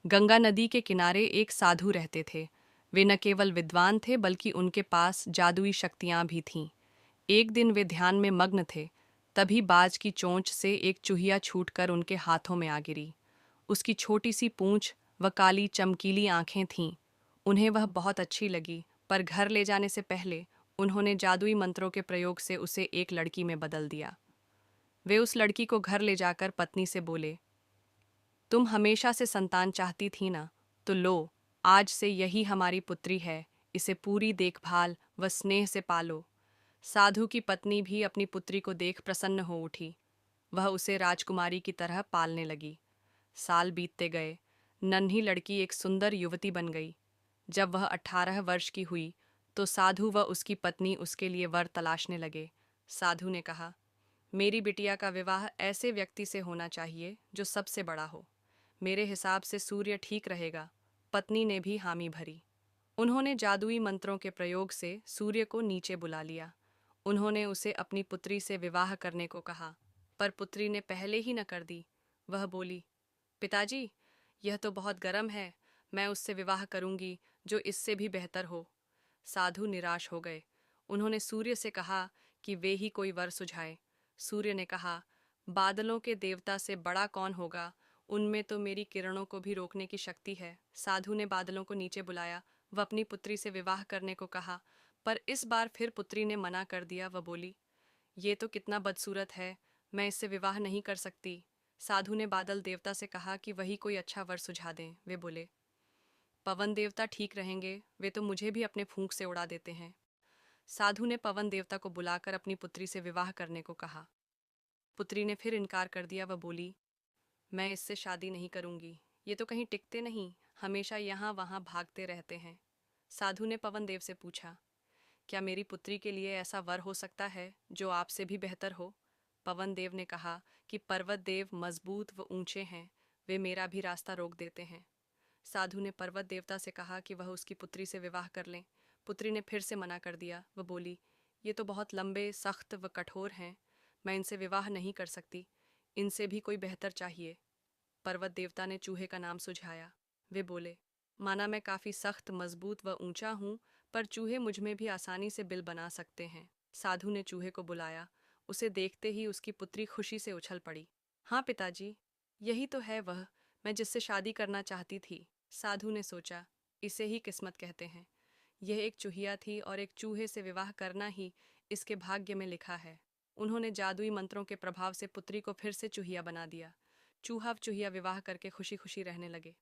गंगा नदी के किनारे एक साधु रहते थे। वे न केवल विद्वान थे बल्कि उनके पास जादुई शक्तियां भी थीं। एक दिन वे ध्यान में मग्न थे, तभी बाज की चोंच से एक चूहिया छूटकर उनके हाथों में आ गिरी। उसकी छोटी सी पूंछ व काली चमकीली आंखें थीं। उन्हें वह बहुत अच्छी लगी, पर घर ले जाने से पहले उन्होंने जादुई मंत्रों के प्रयोग से उसे एक लड़की में बदल दिया। वे उस लड़की को घर ले जाकर पत्नी से बोले, तुम हमेशा से संतान चाहती थी ना, तो लो, आज से यही हमारी पुत्री है। इसे पूरी देखभाल व स्नेह से पालो। साधु की पत्नी भी अपनी पुत्री को देख प्रसन्न हो उठी। वह उसे राजकुमारी की तरह पालने लगी। साल बीतते गए। नन्ही लड़की एक सुंदर युवती बन गई। जब वह 18 वर्ष की हुई तो साधु व उसकी पत्नी उसके लिए वर तलाशने लगे। साधु ने कहा, मेरी बिटिया का विवाह ऐसे व्यक्ति से होना चाहिए जो सबसे बड़ा हो। मेरे हिसाब से सूर्य ठीक रहेगा। पत्नी ने भी हामी भरी। उन्होंने जादुई मंत्रों के प्रयोग से सूर्य को नीचे बुला लिया। उन्होंने उसे अपनी पुत्री से विवाह करने को कहा, पर पुत्री ने पहले ही न कर दी। वह बोली, पिताजी, यह तो बहुत गर्म है। मैं उससे विवाह करूंगी जो इससे भी बेहतर हो। साधु निराश हो गए। उन्होंने सूर्य से कहा कि वे ही कोई वर सुझाए। सूर्य ने कहा, बादलों के देवता से बड़ा कौन होगा? उनमें तो मेरी किरणों को भी रोकने की शक्ति है। साधु ने बादलों को नीचे बुलाया व अपनी पुत्री से विवाह करने को कहा, पर इस बार फिर पुत्री ने मना कर दिया। वह बोली, ये तो कितना बदसूरत है, मैं इससे विवाह नहीं कर सकती। साधु ने बादल देवता से कहा कि वही कोई अच्छा वर सुझा दें। वे बोले, पवन देवता ठीक रहेंगे, वे तो मुझे भी अपने फूंक से उड़ा देते हैं। साधु ने पवन देवता को बुलाकर अपनी पुत्री से विवाह करने को कहा। पुत्री ने फिर इनकार कर दिया। वह बोली, मैं इससे शादी नहीं करूंगी। ये तो कहीं टिकते नहीं, हमेशा यहाँ वहाँ भागते रहते हैं। साधु ने पवन देव से पूछा, क्या मेरी पुत्री के लिए ऐसा वर हो सकता है जो आपसे भी बेहतर हो? पवन देव ने कहा कि पर्वत देव मजबूत व ऊंचे हैं, वे मेरा भी रास्ता रोक देते हैं। साधु ने पर्वत देवता से कहा कि वह उसकी पुत्री से विवाह कर लें। पुत्री ने फिर से मना कर दिया। वह बोली, ये तो बहुत लंबे, सख्त व कठोर हैं, मैं इनसे विवाह नहीं कर सकती। इनसे भी कोई बेहतर चाहिए। पर्वत देवता ने चूहे का नाम सुझाया। वे बोले, माना मैं काफ़ी सख्त, मजबूत व ऊंचा हूँ, पर चूहे मुझ में भी आसानी से बिल बना सकते हैं। साधु ने चूहे को बुलाया। उसे देखते ही उसकी पुत्री खुशी से उछल पड़ी। हाँ पिताजी, यही तो है वह, मैं जिससे शादी करना चाहती थी। साधु ने सोचा, इसे ही किस्मत कहते हैं। यह एक चूहिया थी और एक चूहे से विवाह करना ही इसके भाग्य में लिखा है। उन्होंने जादुई मंत्रों के प्रभाव से पुत्री को फिर से चूहिया बना दिया। चूहा चूहिया विवाह करके खुशी खुशी रहने लगे।